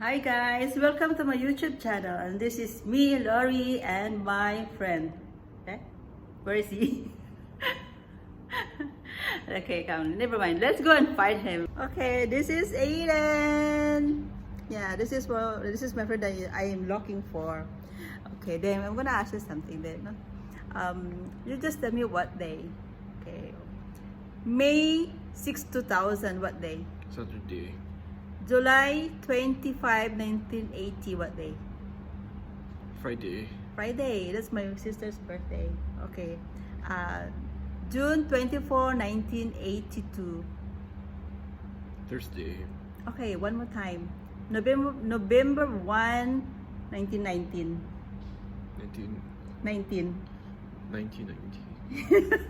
Hi guys, welcome to my YouTube channel, and this is me, Lori, and my friend. Okay, where is he? Okay, come, never mind. Let's go and find him. Okay, this is Aiden. Yeah, this is my friend that I am looking for. Okay, then I'm gonna ask you something. Then, you just tell me what day. Okay, May 6, 2000. What day? Saturday. July 25, 1980, what day? Friday. Friday. That's my sister's birthday. Okay. June 24, 1982. Thursday. Okay, one more time. November 1, 1919. 1990.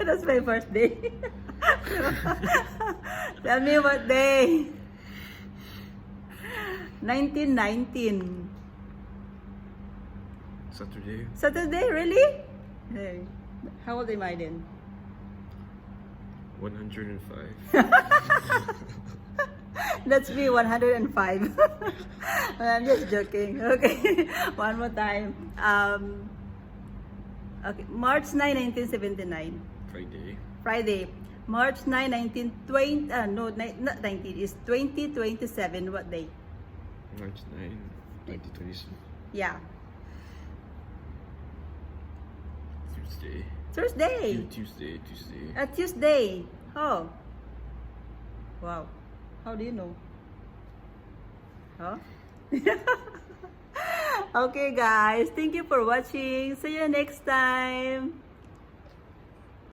That's my birthday. Tell me what day. 1919. Saturday. Saturday, really? Hey, how old am I then? 105. That's me, 105. I'm just joking. Okay, one more time. Okay, March 9, 1979. Friday. Friday. March 9, 1920. No, not 19. It's 2027. What day? March 9, 2027. Yeah. Tuesday. Thursday. Tuesday. Tuesday. Oh. Wow. How do you know? Huh? Okay, guys. Thank you for watching. See you next time.